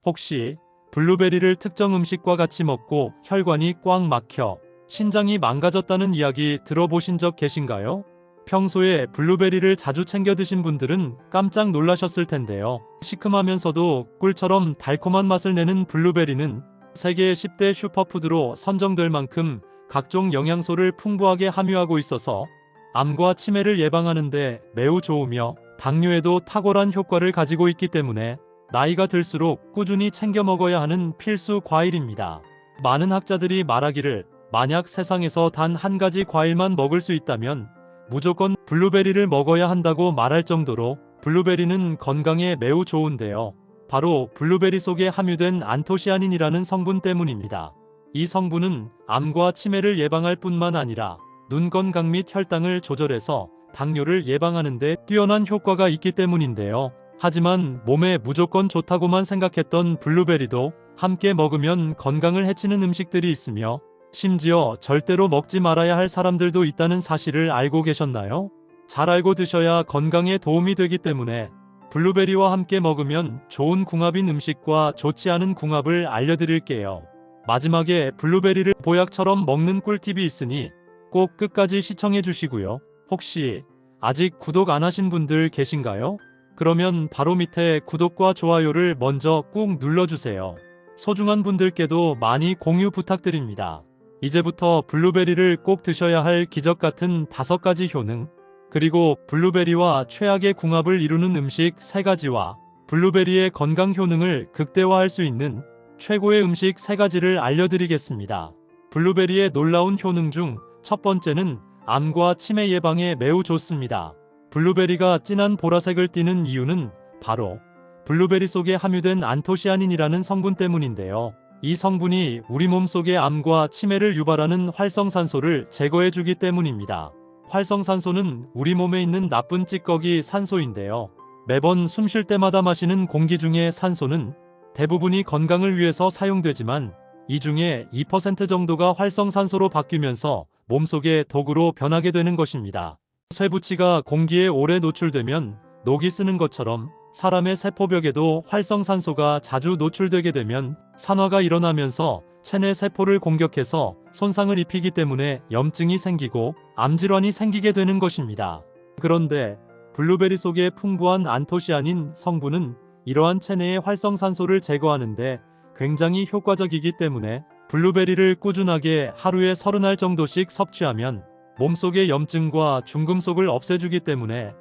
혹시 블루베리를 특정 음식과 같이 먹고 혈관이 꽉 막혀 신장이 망가졌다는 이야기 들어보신 적 계신가요? 평소에 블루베리를 자주 챙겨 드신 분들은 깜짝 놀라셨을 텐데요. 시큼하면서도 꿀처럼 달콤한 맛을 내는 블루베리는 세계 10대 슈퍼푸드로 선정될 만큼 각종 영양소를 풍부하게 함유하고 있어서 암과 치매를 예방하는 데 매우 좋으며 당뇨에도 탁월한 효과를 가지고 있기 때문에 나이가 들수록 꾸준히 챙겨 먹어야 하는 필수 과일입니다. 많은 학자들이 말하기를 만약 세상에서 단 한 가지 과일만 먹을 수 있다면 무조건 블루베리를 먹어야 한다고 말할 정도로 블루베리는 건강에 매우 좋은데요. 바로 블루베리 속에 함유된 안토시아닌이라는 성분 때문입니다. 이 성분은 암과 치매를 예방할 뿐만 아니라 눈 건강 및 혈당을 조절해서 당뇨를 예방하는 데 뛰어난 효과가 있기 때문인데요. 하지만 몸에 무조건 좋다고만 생각했던 블루베리도 함께 먹으면 건강을 해치는 음식들이 있으며 심지어 절대로 먹지 말아야 할 사람들도 있다는 사실을 알고 계셨나요? 잘 알고 드셔야 건강에 도움이 되기 때문에 블루베리와 함께 먹으면 좋은 궁합인 음식과 좋지 않은 궁합을 알려드릴게요. 마지막에 블루베리를 보약처럼 먹는 꿀팁이 있으니 꼭 끝까지 시청해 주시고요. 혹시 아직 구독 안 하신 분들 계신가요? 그러면 바로 밑에 구독과 좋아요를 먼저 꾹 눌러주세요. 소중한 분들께도 많이 공유 부탁드립니다. 이제부터 블루베리를 꼭 드셔야 할 기적 같은 5가지 효능, 그리고 블루베리와 최악의 궁합을 이루는 음식 3가지와 블루베리의 건강 효능을 극대화할 수 있는 최고의 음식 3가지를 알려드리겠습니다. 블루베리의 놀라운 효능 중 첫 번째는 암과 치매 예방에 매우 좋습니다. 블루베리가 진한 보라색을 띠는 이유는 바로 블루베리 속에 함유된 안토시아닌이라는 성분 때문인데요. 이 성분이 우리 몸속의 암과 치매를 유발하는 활성산소를 제거해주기 때문입니다. 활성산소는 우리 몸에 있는 나쁜 찌꺼기 산소인데요. 매번 숨 쉴 때마다 마시는 공기 중의 산소는 대부분이 건강을 위해서 사용되지만 이 중에 2% 정도가 활성산소로 바뀌면서 몸속의 독으로 변하게 되는 것입니다. 쇠붙이가 공기에 오래 노출되면 녹이 쓰는 것처럼 사람의 세포벽에도 활성산소가 자주 노출되게 되면 산화가 일어나면서 체내 세포를 공격해서 손상을 입히기 때문에 염증이 생기고 암질환이 생기게 되는 것입니다. 그런데 블루베리 속에 풍부한 안토시아닌 성분은 이러한 체내의 활성산소를 제거하는데 굉장히 효과적이기 때문에 블루베리를 꾸준하게 하루에 30알 정도씩 섭취하면 몸속의 염증과 중금속을 없애주기 때문에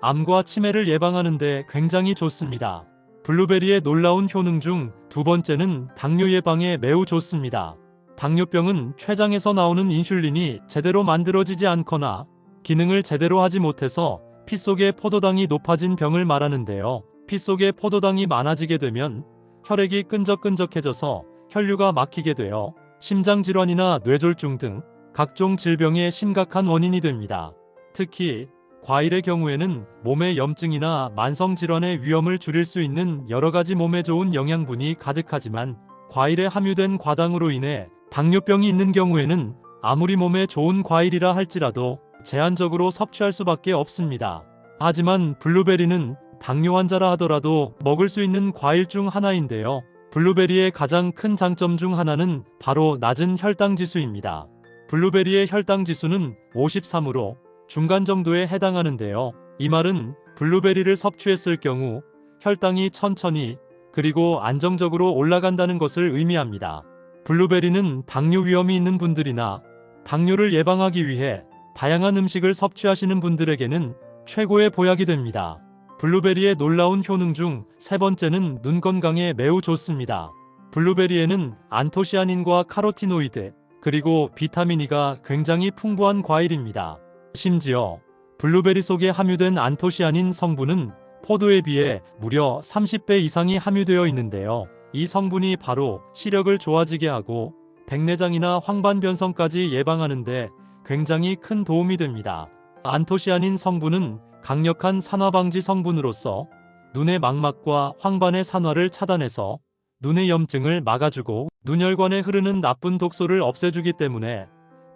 암과 치매를 예방하는 데 굉장히 좋습니다. 블루베리의 놀라운 효능 중 2번째는 당뇨 예방에 매우 좋습니다. 당뇨병은 췌장에서 나오는 인슐린이 제대로 만들어지지 않거나 기능을 제대로 하지 못해서 피 속의 포도당이 높아진 병을 말하는데요. 피 속에 포도당이 많아지게 되면 혈액이 끈적끈적해져서 혈류가 막히게 되어 심장질환이나 뇌졸중 등 각종 질병의 심각한 원인이 됩니다. 특히 과일의 경우에는 몸의 염증이나 만성질환의 위험을 줄일 수 있는 여러가지 몸에 좋은 영양분이 가득하지만 과일에 함유된 과당으로 인해 당뇨병이 있는 경우에는 아무리 몸에 좋은 과일이라 할지라도 제한적으로 섭취할 수밖에 없습니다. 하지만 블루베리는 당뇨 환자라 하더라도 먹을 수 있는 과일 중 하나인데요. 블루베리의 가장 큰 장점 중 하나는 바로 낮은 혈당 지수입니다. 블루베리의 혈당 지수는 53으로 중간 정도에 해당하는데요. 이 말은 블루베리를 섭취했을 경우 혈당이 천천히 그리고 안정적으로 올라간다는 것을 의미합니다. 블루베리는 당뇨 위험이 있는 분들이나 당뇨를 예방하기 위해 다양한 음식을 섭취하시는 분들에게는 최고의 보약이 됩니다. 블루베리의 놀라운 효능 중 3번째는 눈 건강에 매우 좋습니다. 블루베리에는 안토시아닌과 카로티노이드, 그리고 비타민 E가 굉장히 풍부한 과일입니다. 심지어 블루베리 속에 함유된 안토시아닌 성분은 포도에 비해 무려 30배 이상이 함유되어 있는데요. 이 성분이 바로 시력을 좋아지게 하고 백내장이나 황반변성까지 예방하는 데 굉장히 큰 도움이 됩니다. 안토시아닌 성분은 강력한 산화방지 성분으로서 눈의 망막과 황반의 산화를 차단해서 눈의 염증을 막아주고 눈혈관에 흐르는 나쁜 독소를 없애주기 때문에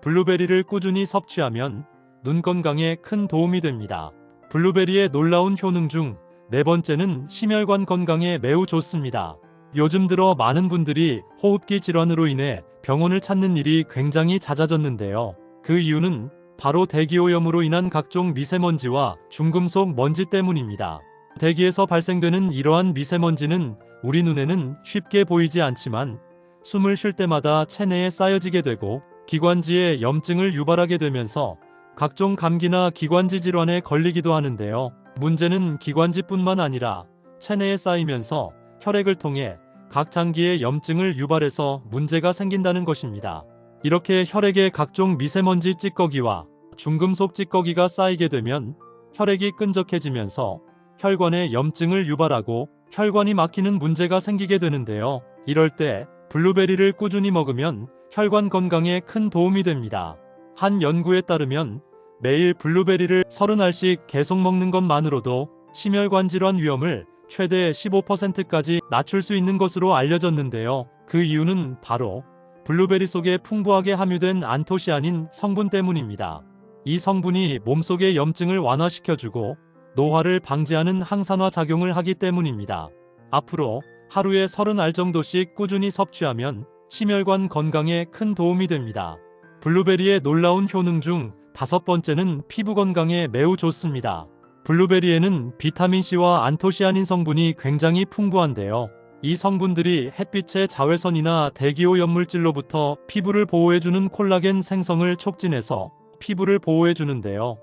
블루베리를 꾸준히 섭취하면 눈 건강에 큰 도움이 됩니다. 블루베리의 놀라운 효능 중 4번째는 심혈관 건강에 매우 좋습니다. 요즘 들어 많은 분들이 호흡기 질환으로 인해 병원을 찾는 일이 굉장히 잦아졌는데요. 그 이유는 바로 대기오염으로 인한 각종 미세먼지와 중금속 먼지 때문입니다. 대기에서 발생되는 이러한 미세먼지는 우리 눈에는 쉽게 보이지 않지만 숨을 쉴 때마다 체내에 쌓여지게 되고 기관지에 염증을 유발하게 되면서 각종 감기나 기관지 질환에 걸리기도 하는데요. 문제는 기관지뿐만 아니라 체내에 쌓이면서 혈액을 통해 각 장기에 염증을 유발해서 문제가 생긴다는 것입니다. 이렇게 혈액에 각종 미세먼지 찌꺼기와 중금속 찌꺼기가 쌓이게 되면 혈액이 끈적해지면서 혈관에 염증을 유발하고 혈관이 막히는 문제가 생기게 되는데요. 이럴 때 블루베리를 꾸준히 먹으면 혈관 건강에 큰 도움이 됩니다. 한 연구에 따르면 매일 블루베리를 30알씩 계속 먹는 것만으로도 심혈관 질환 위험을 최대 15%까지 낮출 수 있는 것으로 알려졌는데요. 그 이유는 바로 블루베리 속에 풍부하게 함유된 안토시아닌 성분 때문입니다. 이 성분이 몸속의 염증을 완화시켜주고 노화를 방지하는 항산화 작용을 하기 때문입니다. 앞으로 하루에 30알 정도씩 꾸준히 섭취하면 심혈관 건강에 큰 도움이 됩니다. 블루베리의 놀라운 효능 중 5번째는 피부 건강에 매우 좋습니다. 블루베리에는 비타민C와 안토시아닌 성분이 굉장히 풍부한데요. 이 성분들이 햇빛의 자외선이나 대기오염 물질로부터 피부를 보호해주는 콜라겐 생성을 촉진해서 피부를 보호해주는데요.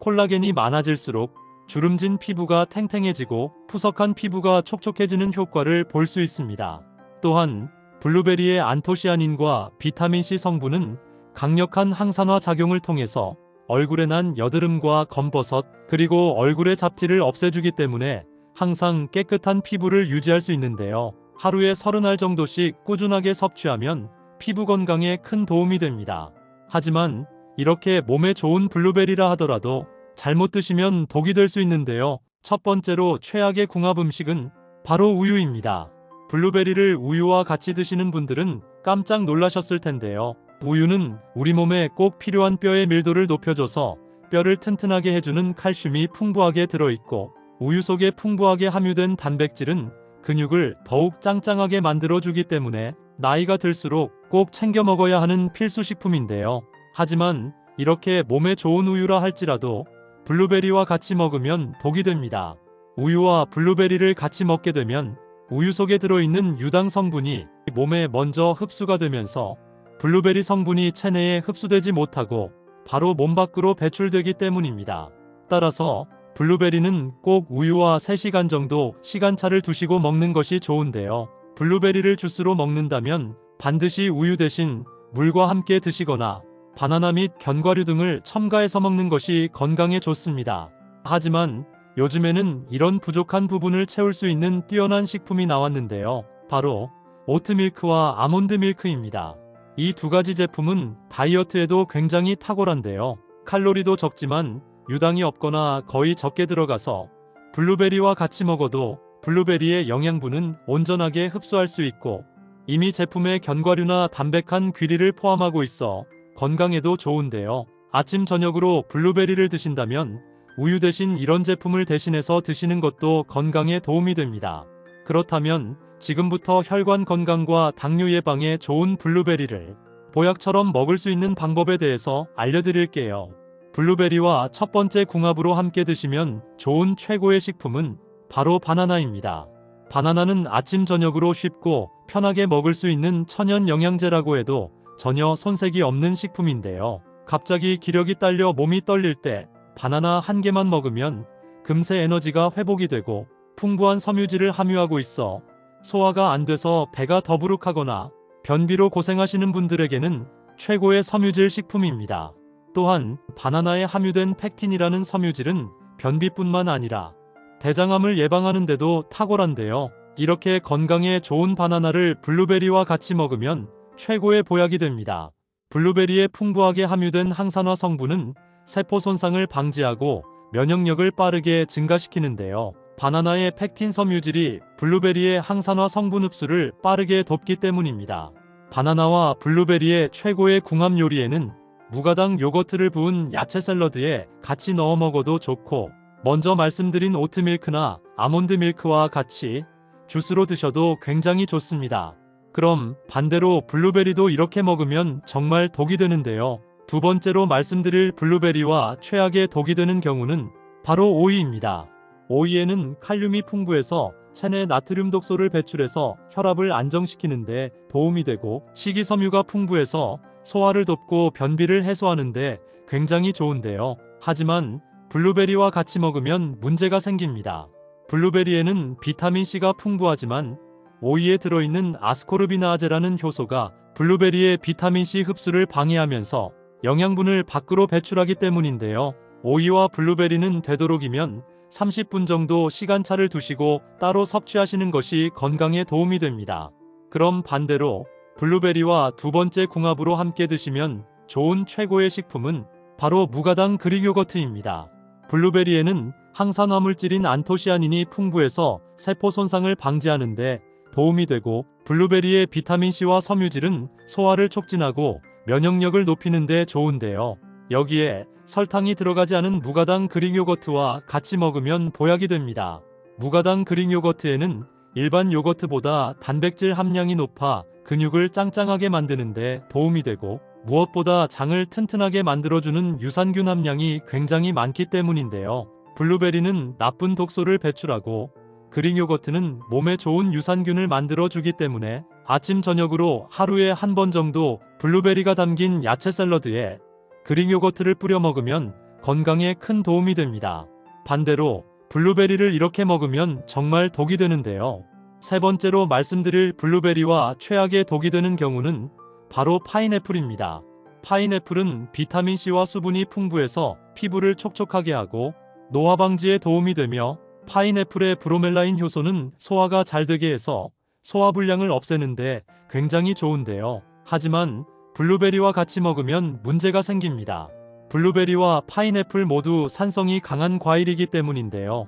콜라겐이 많아질수록 주름진 피부가 탱탱해지고 푸석한 피부가 촉촉해지는 효과를 볼 수 있습니다. 또한 블루베리의 안토시아닌과 비타민C 성분은 강력한 항산화 작용을 통해서 얼굴에 난 여드름과 검버섯 그리고 얼굴의 잡티를 없애주기 때문에 항상 깨끗한 피부를 유지할 수 있는데요. 하루에 30알 정도씩 꾸준하게 섭취하면 피부 건강에 큰 도움이 됩니다. 하지만 이렇게 몸에 좋은 블루베리라 하더라도 잘못 드시면 독이 될 수 있는데요. 첫 번째로 최악의 궁합 음식은 바로 우유입니다. 블루베리를 우유와 같이 드시는 분들은 깜짝 놀라셨을 텐데요. 우유는 우리 몸에 꼭 필요한 뼈의 밀도를 높여줘서 뼈를 튼튼하게 해주는 칼슘이 풍부하게 들어있고 우유 속에 풍부하게 함유된 단백질은 근육을 더욱 짱짱하게 만들어주기 때문에 나이가 들수록 꼭 챙겨 먹어야 하는 필수식품인데요. 하지만 이렇게 몸에 좋은 우유라 할지라도 블루베리와 같이 먹으면 독이 됩니다. 우유와 블루베리를 같이 먹게 되면 우유 속에 들어있는 유당 성분이 몸에 먼저 흡수가 되면서 블루베리 성분이 체내에 흡수되지 못하고 바로 몸 밖으로 배출되기 때문입니다. 따라서 블루베리는 꼭 우유와 3시간 정도 시간차를 두시고 먹는 것이 좋은데요. 블루베리를 주스로 먹는다면 반드시 우유 대신 물과 함께 드시거나 바나나 및 견과류 등을 첨가해서 먹는 것이 건강에 좋습니다. 하지만 요즘에는 이런 부족한 부분을 채울 수 있는 뛰어난 식품이 나왔는데요. 바로 오트밀크와 아몬드 밀크입니다. 이 두 가지 제품은 다이어트에도 굉장히 탁월한데요. 칼로리도 적지만 유당이 없거나 거의 적게 들어가서 블루베리와 같이 먹어도 블루베리의 영양분은 온전하게 흡수할 수 있고 이미 제품에 견과류나 담백한 귀리를 포함하고 있어 건강에도 좋은데요. 아침 저녁으로 블루베리를 드신다면 우유 대신 이런 제품을 대신해서 드시는 것도 건강에 도움이 됩니다. 그렇다면 지금부터 혈관 건강과 당뇨 예방에 좋은 블루베리를 보약처럼 먹을 수 있는 방법에 대해서 알려드릴게요. 블루베리와 첫 번째 궁합으로 함께 드시면 좋은 최고의 식품은 바로 바나나입니다. 바나나는 아침 저녁으로 쉽고 편하게 먹을 수 있는 천연 영양제라고 해도 전혀 손색이 없는 식품인데요. 갑자기 기력이 딸려 몸이 떨릴 때 바나나 한 개만 먹으면 금세 에너지가 회복이 되고 풍부한 섬유질을 함유하고 있어 소화가 안 돼서 배가 더부룩하거나 변비로 고생하시는 분들에게는 최고의 섬유질 식품입니다. 또한 바나나에 함유된 팩틴이라는 섬유질은 변비뿐만 아니라 대장암을 예방하는 데도 탁월한데요. 이렇게 건강에 좋은 바나나를 블루베리와 같이 먹으면 최고의 보약이 됩니다. 블루베리에 풍부하게 함유된 항산화 성분은 세포 손상을 방지하고 면역력을 빠르게 증가시키는데요. 바나나의 팩틴 섬유질이 블루베리의 항산화 성분 흡수를 빠르게 돕기 때문입니다. 바나나와 블루베리의 최고의 궁합 요리에는 무가당 요거트를 부은 야채 샐러드에 같이 넣어 먹어도 좋고 먼저 말씀드린 오트밀크나 아몬드 밀크와 같이 주스로 드셔도 굉장히 좋습니다. 그럼 반대로 블루베리도 이렇게 먹으면 정말 독이 되는데요. 두 번째로 말씀드릴 블루베리와 최악의 독이 되는 경우는 바로 오이입니다. 오이에는 칼륨이 풍부해서 체내 나트륨 독소를 배출해서 혈압을 안정시키는데 도움이 되고, 식이섬유가 풍부해서 소화를 돕고 변비를 해소하는데 굉장히 좋은데요. 하지만 블루베리와 같이 먹으면 문제가 생깁니다. 블루베리에는 비타민C가 풍부하지만 오이에 들어있는 아스코르비나아제라는 효소가 블루베리의 비타민C 흡수를 방해하면서 영양분을 밖으로 배출하기 때문인데요. 오이와 블루베리는 되도록이면 30분 정도 시간차를 두시고 따로 섭취하시는 것이 건강에 도움이 됩니다. 그럼 반대로 블루베리와 두 번째 궁합으로 함께 드시면 좋은 최고의 식품은 바로 무가당 그릭 요거트입니다. 블루베리에는 항산화 물질인 안토시아닌이 풍부해서 세포 손상을 방지하는데 도움이 되고, 블루베리의 비타민C와 섬유질은 소화를 촉진하고 면역력을 높이는 데 좋은데요. 여기에 설탕이 들어가지 않은 무가당 그릭 요거트와 같이 먹으면 보약이 됩니다. 무가당 그릭 요거트에는 일반 요거트보다 단백질 함량이 높아 근육을 짱짱하게 만드는데 도움이 되고, 무엇보다 장을 튼튼하게 만들어주는 유산균 함량이 굉장히 많기 때문인데요. 블루베리는 나쁜 독소를 배출하고 그릭 요거트는 몸에 좋은 유산균을 만들어주기 때문에 아침 저녁으로 하루에 한 번 정도 블루베리가 담긴 야채 샐러드에 그릭 요거트를 뿌려 먹으면 건강에 큰 도움이 됩니다. 반대로 블루베리를 이렇게 먹으면 정말 독이 되는데요. 세 번째로 말씀드릴 블루베리와 최악의 독이 되는 경우는 바로 파인애플입니다. 파인애플은 비타민C와 수분이 풍부해서 피부를 촉촉하게 하고 노화 방지에 도움이 되며, 파인애플의 브로멜라인 효소는 소화가 잘 되게 해서 소화불량을 없애는데 굉장히 좋은데요. 하지만 블루베리와 같이 먹으면 문제가 생깁니다. 블루베리와 파인애플 모두 산성이 강한 과일이기 때문인데요.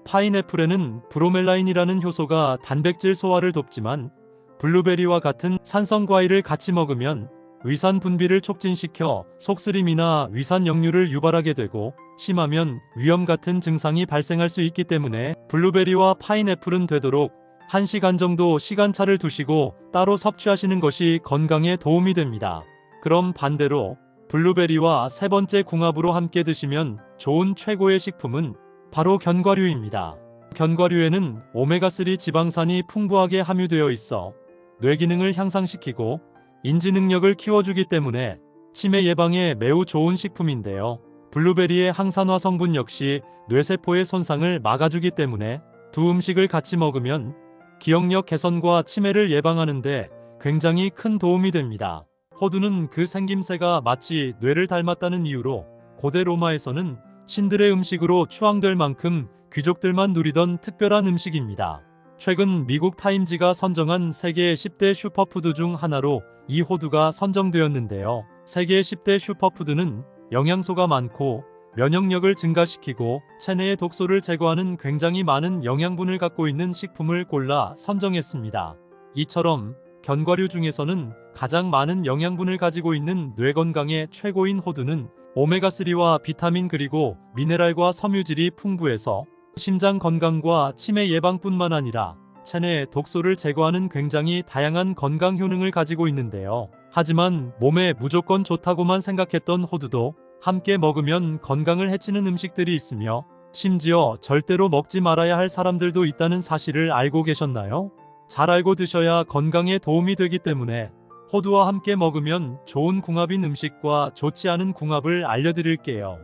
파인애플에는 브로멜라인이라는 효소가 단백질 소화를 돕지만, 블루베리와 같은 산성 과일을 같이 먹으면 위산 분비를 촉진시켜 속쓰림이나 위산 역류를 유발하게 되고, 심하면 위염 같은 증상이 발생할 수 있기 때문에 블루베리와 파인애플은 되도록 1시간 정도 시간차를 두시고 따로 섭취하시는 것이 건강에 도움이 됩니다. 그럼 반대로 블루베리와 세 번째 궁합으로 함께 드시면 좋은 최고의 식품은 바로 견과류입니다. 견과류에는 오메가3 지방산이 풍부하게 함유되어 있어 뇌 기능을 향상시키고 인지 능력을 키워주기 때문에 치매 예방에 매우 좋은 식품인데요. 블루베리의 항산화 성분 역시 뇌세포의 손상을 막아주기 때문에 두 음식을 같이 먹으면 기억력 개선과 치매를 예방하는데 굉장히 큰 도움이 됩니다. 호두는 그 생김새가 마치 뇌를 닮았다는 이유로 고대 로마에서는 신들의 음식으로 추앙될 만큼 귀족들만 누리던 특별한 음식입니다. 최근 미국 타임지가 선정한 세계 10대 슈퍼푸드 중 하나로 이 호두가 선정되었는데요. 세계 10대 슈퍼푸드는 영양소가 많고 면역력을 증가시키고 체내의 독소를 제거하는 굉장히 많은 영양분을 갖고 있는 식품을 골라 선정했습니다. 이처럼 견과류 중에서는 가장 많은 영양분을 가지고 있는 뇌 건강에 최고인 호두는 오메가3와 비타민 그리고 미네랄과 섬유질이 풍부해서 심장 건강과 치매 예방뿐만 아니라 체내 독소를 제거하는 굉장히 다양한 건강 효능을 가지고 있는데요. 하지만 몸에 무조건 좋다고만 생각했던 호두도 함께 먹으면 건강을 해치는 음식들이 있으며, 심지어 절대로 먹지 말아야 할 사람들도 있다는 사실을 알고 계셨나요? 잘 알고 드셔야 건강에 도움이 되기 때문에 호두와 함께 먹으면 좋은 궁합인 음식과 좋지 않은 궁합을 알려드릴게요.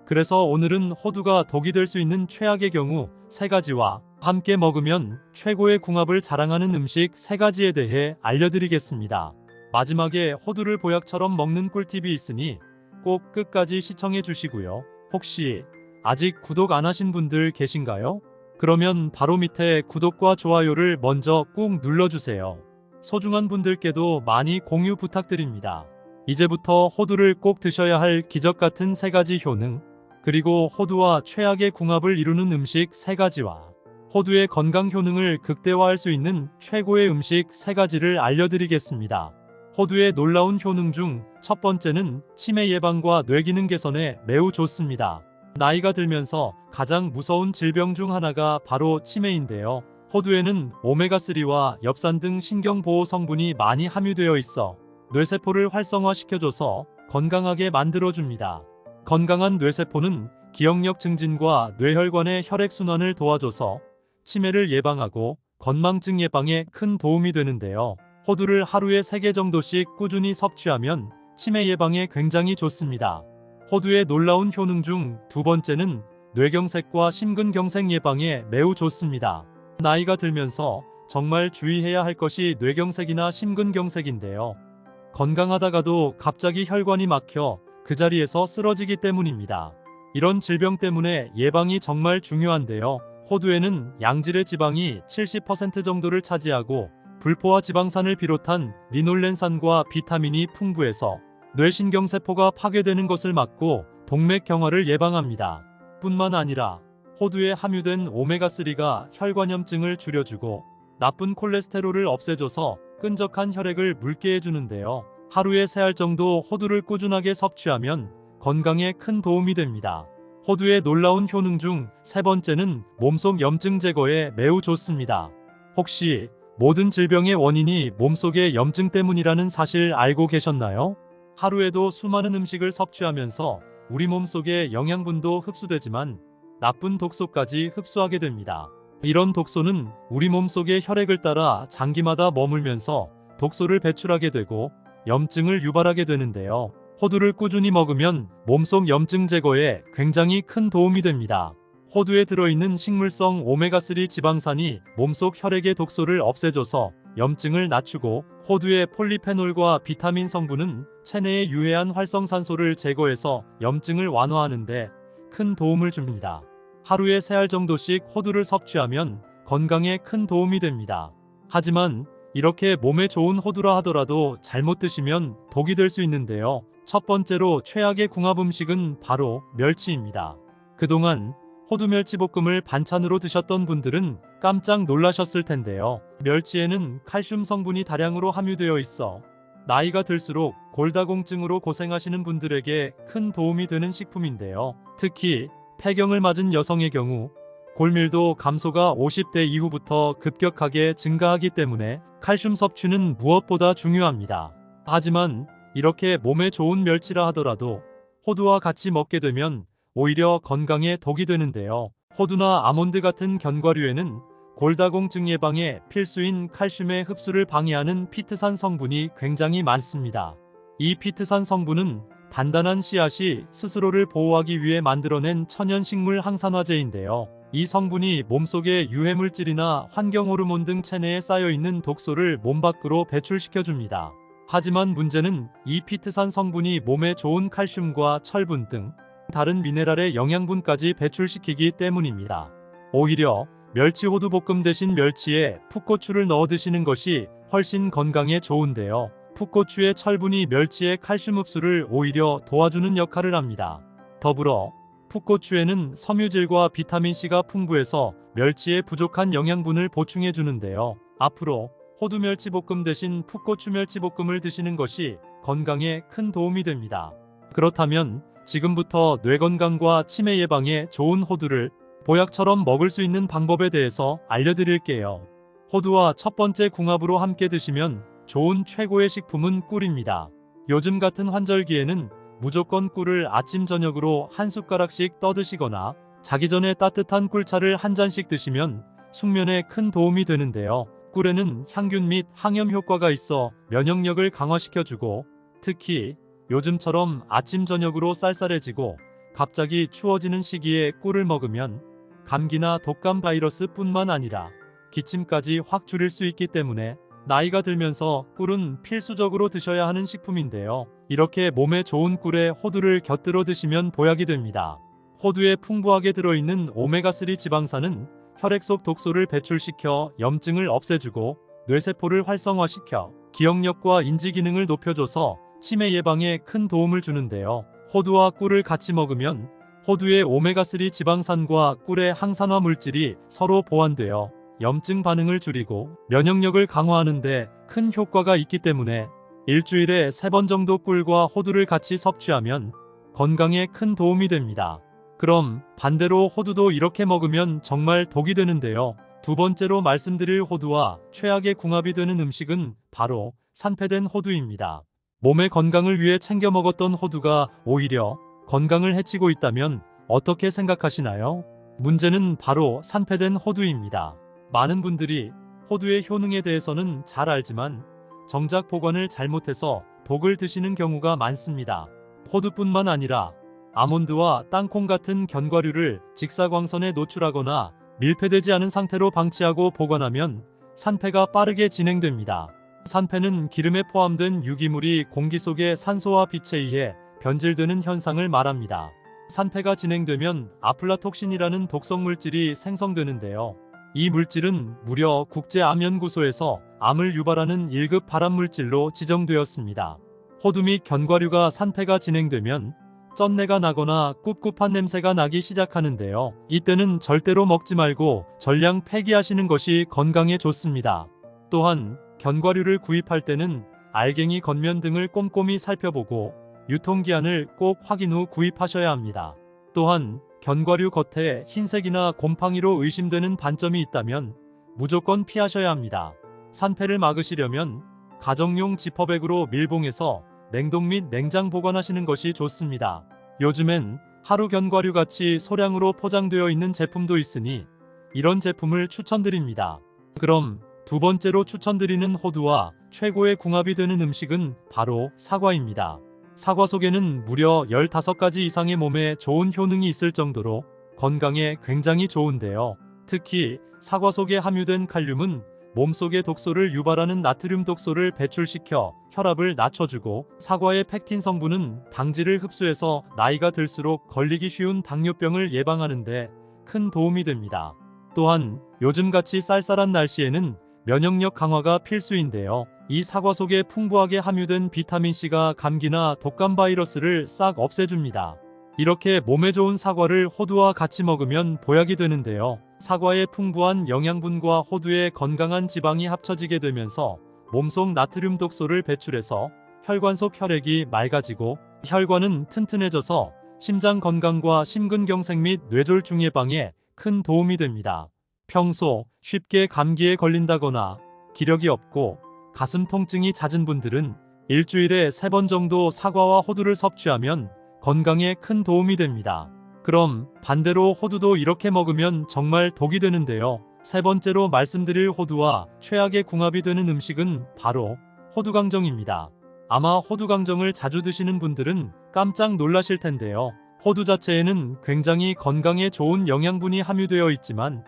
그래서 오늘은 호두가 독이 될 수 있는 최악의 경우 3가지와 함께 먹으면 최고의 궁합을 자랑하는 음식 3가지에 대해 알려드리겠습니다. 마지막에 호두를 보약처럼 먹는 꿀팁이 있으니 꼭 끝까지 시청해 주시고요. 혹시 아직 구독 안 하신 분들 계신가요? 그러면 바로 밑에 구독과 좋아요를 먼저 꾹 눌러주세요. 소중한 분들께도 많이 공유 부탁드립니다. 이제부터 호두를 꼭 드셔야 할 기적 같은 3가지 효능, 그리고 호두와 최악의 궁합을 이루는 음식 3가지와 호두의 건강 효능을 극대화할 수 있는 최고의 음식 3가지를 알려드리겠습니다. 호두의 놀라운 효능 중 첫 번째는 치매 예방과 뇌기능 개선에 매우 좋습니다. 나이가 들면서 가장 무서운 질병 중 하나가 바로 치매인데요. 호두에는 오메가3와 엽산 등 신경보호 성분이 많이 함유되어 있어 뇌세포를 활성화시켜줘서 건강하게 만들어줍니다. 건강한 뇌세포는 기억력 증진과 뇌혈관의 혈액순환을 도와줘서 치매를 예방하고 건망증 예방에 큰 도움이 되는데요. 호두를 하루에 3개 정도씩 꾸준히 섭취하면 치매 예방에 굉장히 좋습니다. 호두의 놀라운 효능 중 두 번째는 뇌경색과 심근경색 예방에 매우 좋습니다. 나이가 들면서 정말 주의해야 할 것이 뇌경색이나 심근경색인데요. 건강하다가도 갑자기 혈관이 막혀 그 자리에서 쓰러지기 때문입니다. 이런 질병 때문에 예방이 정말 중요한데요. 호두에는 양질의 지방이 70% 정도를 차지하고 불포화 지방산을 비롯한 리놀렌산과 비타민이 풍부해서 뇌신경세포가 파괴되는 것을 막고 동맥경화를 예방합니다. 뿐만 아니라 호두에 함유된 오메가3가 혈관염증을 줄여주고 나쁜 콜레스테롤을 없애줘서 끈적한 혈액을 묽게 해주는데요. 하루에 3알 정도 호두를 꾸준하게 섭취하면 건강에 큰 도움이 됩니다. 호두의 놀라운 효능 중 세 번째는 몸속 염증 제거에 매우 좋습니다. 혹시 모든 질병의 원인이 몸속의 염증 때문이라는 사실 알고 계셨나요? 하루에도 수많은 음식을 섭취하면서 우리 몸속의 영양분도 흡수되지만 나쁜 독소까지 흡수하게 됩니다. 이런 독소는 우리 몸속의 혈액을 따라 장기마다 머물면서 독소를 배출하게 되고 염증을 유발하게 되는데요. 호두를 꾸준히 먹으면 몸속 염증 제거에 굉장히 큰 도움이 됩니다. 호두에 들어있는 식물성 오메가3 지방산이 몸속 혈액의 독소를 없애줘서 염증을 낮추고 호두의 폴리페놀과 비타민 성분은 체내의 유해한 활성산소를 제거해서 염증을 완화하는데 큰 도움을 줍니다. 하루에 3알 정도씩 호두를 섭취하면 건강에 큰 도움이 됩니다. 하지만 이렇게 몸에 좋은 호두라 하더라도 잘못 드시면 독이 될 수 있는데요. 첫 번째로 최악의 궁합 음식은 바로 멸치입니다. 그동안 호두 멸치볶음을 반찬으로 드셨던 분들은 깜짝 놀라셨을 텐데요. 멸치에는 칼슘 성분이 다량으로 함유되어 있어 나이가 들수록 골다공증으로 고생하시는 분들에게 큰 도움이 되는 식품인데요. 특히 폐경을 맞은 여성의 경우 골밀도 감소가 50대 이후부터 급격하게 증가하기 때문에 칼슘 섭취는 무엇보다 중요합니다. 하지만 이렇게 몸에 좋은 멸치라 하더라도 호두와 같이 먹게 되면 오히려 건강에 독이 되는데요. 호두나 아몬드 같은 견과류에는 골다공증 예방에 필수인 칼슘의 흡수를 방해하는 피트산 성분이 굉장히 많습니다. 이 피트산 성분은 단단한 씨앗이 스스로를 보호하기 위해 만들어낸 천연식물 항산화제인데요. 이 성분이 몸속의 유해물질이나 환경호르몬 등 체내에 쌓여있는 독소를 몸 밖으로 배출시켜줍니다. 하지만 문제는 이 피트산 성분이 몸에 좋은 칼슘과 철분 등 다른 미네랄의 영양분까지 배출시키기 때문입니다. 오히려 멸치 호두 볶음 대신 멸치에 풋고추를 넣어 드시는 것이 훨씬 건강에 좋은데요. 풋고추의 철분이 멸치의 칼슘 흡수를 오히려 도와주는 역할을 합니다. 더불어 풋고추에는 섬유질과 비타민C가 풍부해서 멸치의 부족한 영양분을 보충해 주는데요. 앞으로 호두 멸치볶음 대신 풋고추 멸치볶음을 드시는 것이 건강에 큰 도움이 됩니다. 그렇다면 지금부터 뇌 건강과 치매 예방에 좋은 호두를 보약처럼 먹을 수 있는 방법에 대해서 알려드릴게요. 호두와 첫 번째 궁합으로 함께 드시면 좋은 최고의 식품은 꿀입니다. 요즘 같은 환절기에는 무조건 꿀을 아침 저녁으로 한 숟가락씩 떠드시거나 자기 전에 따뜻한 꿀차를 한 잔씩 드시면 숙면에 큰 도움이 되는데요. 꿀에는 향균 및 항염 효과가 있어 면역력을 강화시켜주고 특히 요즘처럼 아침 저녁으로 쌀쌀해지고 갑자기 추워지는 시기에 꿀을 먹으면 감기나 독감 바이러스 뿐만 아니라 기침까지 확 줄일 수 있기 때문에 나이가 들면서 꿀은 필수적으로 드셔야 하는 식품인데요. 이렇게 몸에 좋은 꿀에 호두를 곁들여 드시면 보약이 됩니다. 호두에 풍부하게 들어있는 오메가3 지방산은 혈액 속 독소를 배출시켜 염증을 없애주고 뇌세포를 활성화시켜 기억력과 인지 기능을 높여줘서 치매 예방에 큰 도움을 주는데요. 호두와 꿀을 같이 먹으면 호두의 오메가3 지방산과 꿀의 항산화 물질이 서로 보완되어 염증 반응을 줄이고 면역력을 강화하는 데 큰 효과가 있기 때문에 일주일에 3번 정도 꿀과 호두를 같이 섭취하면 건강에 큰 도움이 됩니다. 그럼 반대로 호두도 이렇게 먹으면 정말 독이 되는데요. 두 번째로 말씀드릴 호두와 최악의 궁합이 되는 음식은 바로 산패된 호두입니다. 몸의 건강을 위해 챙겨 먹었던 호두가 오히려 건강을 해치고 있다면 어떻게 생각하시나요? 문제는 바로 산패된 호두입니다. 많은 분들이 호두의 효능에 대해서는 잘 알지만 정작 보관을 잘못해서 독을 드시는 경우가 많습니다. 호두뿐만 아니라 아몬드와 땅콩 같은 견과류를 직사광선에 노출하거나 밀폐되지 않은 상태로 방치하고 보관하면 산패가 빠르게 진행됩니다. 산패는 기름에 포함된 유기물이 공기 속의 산소와 빛에 의해 변질되는 현상을 말합니다. 산패가 진행되면 아플라톡신이라는 독성 물질이 생성되는데요. 이 물질은 무려 국제암연구소에서 암을 유발하는 1급 발암물질로 지정되었습니다. 호두 및 견과류가 산패가 진행되면 쩐내가 나거나 꿉꿉한 냄새가 나기 시작하는데요. 이때는 절대로 먹지 말고 전량 폐기하시는 것이 건강에 좋습니다. 또한 견과류를 구입할 때는 알갱이 겉면 등을 꼼꼼히 살펴보고 유통기한을 꼭 확인 후 구입하셔야 합니다. 또한 견과류 겉에 흰색이나 곰팡이로 의심되는 반점이 있다면 무조건 피하셔야 합니다. 산패를 막으시려면 가정용 지퍼백으로 밀봉해서 냉동 및 냉장 보관하시는 것이 좋습니다. 요즘엔 하루 견과류 같이 소량으로 포장되어 있는 제품도 있으니 이런 제품을 추천드립니다. 그럼 두 번째로 추천드리는 호두와 최고의 궁합이 되는 음식은 바로 사과입니다. 사과 속에는 무려 15가지 이상의 몸에 좋은 효능이 있을 정도로 건강에 굉장히 좋은데요. 특히 사과 속에 함유된 칼륨은 몸속의 독소를 유발하는 나트륨 독소를 배출시켜 혈압을 낮춰주고, 사과의 펙틴 성분은 당질을 흡수해서 나이가 들수록 걸리기 쉬운 당뇨병을 예방하는 데 큰 도움이 됩니다. 또한 요즘같이 쌀쌀한 날씨에는 면역력 강화가 필수인데요. 이 사과 속에 풍부하게 함유된 비타민C가 감기나 독감 바이러스를 싹 없애줍니다. 이렇게 몸에 좋은 사과를 호두와 같이 먹으면 보약이 되는데요. 사과의 풍부한 영양분과 호두의 건강한 지방이 합쳐지게 되면서 몸속 나트륨 독소를 배출해서 혈관 속 혈액이 맑아지고 혈관은 튼튼해져서 심장 건강과 심근경색 및 뇌졸중 예방에 큰 도움이 됩니다. 평소 쉽게 감기에 걸린다거나 기력이 없고 가슴 통증이 잦은 분들은 일주일에 3번 정도 사과와 호두를 섭취하면 건강에 큰 도움이 됩니다. 그럼 반대로 호두도 이렇게 먹으면 정말 독이 되는데요. 세 번째로 말씀드릴 호두와 최악의 궁합이 되는 음식은 바로 호두강정입니다. 아마 호두강정을 자주 드시는 분들은 깜짝 놀라실 텐데요. 호두 자체에는 굉장히 건강에 좋은 영양분이 함유되어 있지만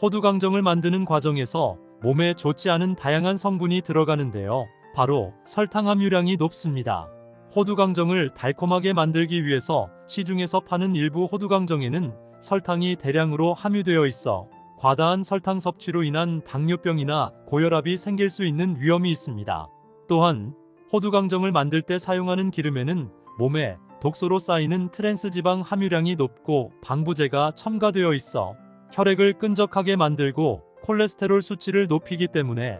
호두강정을 만드는 과정에서 몸에 좋지 않은 다양한 성분이 들어가는데요. 바로 설탕 함유량이 높습니다. 호두강정을 달콤하게 만들기 위해서 시중에서 파는 일부 호두강정에는 설탕이 대량으로 함유되어 있어 과다한 설탕 섭취로 인한 당뇨병이나 고혈압이 생길 수 있는 위험이 있습니다. 또한 호두강정을 만들 때 사용하는 기름에는 몸에 독소로 쌓이는 트랜스지방 함유량이 높고 방부제가 첨가되어 있어 혈액을 끈적하게 만들고 콜레스테롤 수치를 높이기 때문에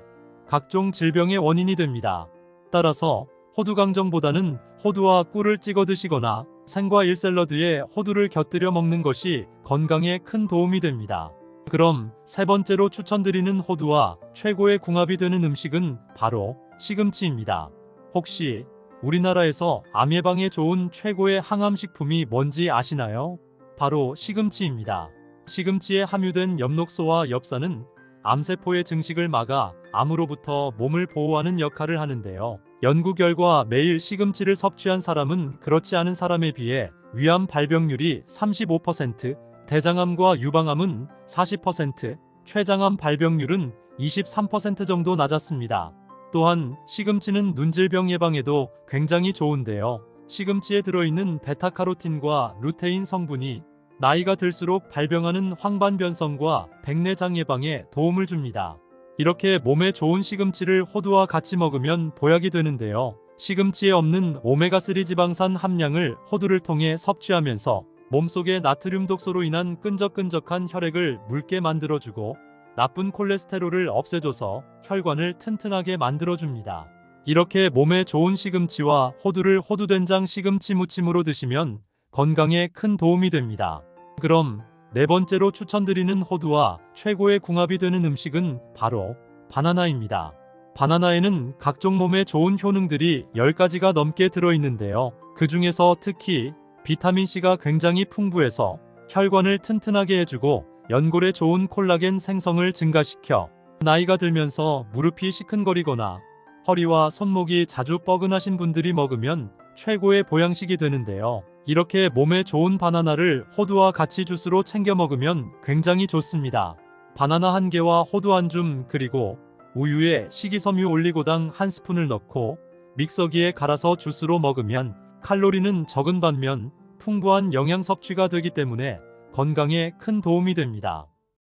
각종 질병의 원인이 됩니다. 따라서 호두강정보다는 호두와 꿀을 찍어 드시거나 생과일 샐러드에 호두를 곁들여 먹는 것이 건강에 큰 도움이 됩니다. 그럼 세 번째로 추천드리는 호두와 최고의 궁합이 되는 음식은 바로 시금치입니다. 혹시 우리나라에서 암 예방에 좋은 최고의 항암식품이 뭔지 아시나요? 바로 시금치입니다. 시금치에 함유된 엽록소와 엽산은 암세포의 증식을 막아 암으로부터 몸을 보호하는 역할을 하는데요. 연구 결과 매일 시금치를 섭취한 사람은 그렇지 않은 사람에 비해 위암 발병률이 35%, 대장암과 유방암은 40%, 췌장암 발병률은 23% 정도 낮았습니다. 또한 시금치는 눈질병 예방에도 굉장히 좋은데요. 시금치에 들어있는 베타카로틴과 루테인 성분이 나이가 들수록 발병하는 황반변성과 백내장 예방에 도움을 줍니다. 이렇게 몸에 좋은 시금치를 호두와 같이 먹으면 보약이 되는데요. 시금치에 없는 오메가3 지방산 함량을 호두를 통해 섭취하면서 몸속의 나트륨 독소로 인한 끈적끈적한 혈액을 묽게 만들어주고 나쁜 콜레스테롤을 없애줘서 혈관을 튼튼하게 만들어줍니다. 이렇게 몸에 좋은 시금치와 호두를 호두된장 시금치 무침으로 드시면 건강에 큰 도움이 됩니다. 그럼 네 번째로 추천드리는 호두와 최고의 궁합이 되는 음식은 바로 바나나입니다. 바나나에는 각종 몸에 좋은 효능들이 10가지가 넘게 들어있는데요. 그 중에서 특히 비타민C가 굉장히 풍부해서 혈관을 튼튼하게 해주고 연골에 좋은 콜라겐 생성을 증가시켜 나이가 들면서 무릎이 시큰거리거나 허리와 손목이 자주 뻐근하신 분들이 먹으면 최고의 보양식이 되는데요. 이렇게 몸에 좋은 바나나를 호두와 같이 주스로 챙겨 먹으면 굉장히 좋습니다. 바나나 1개와 호두 1줌 그리고 우유에 식이섬유 올리고당 1스푼을 넣고 믹서기에 갈아서 주스로 먹으면 칼로리는 적은 반면 풍부한 영양 섭취가 되기 때문에 건강에 큰 도움이 됩니다.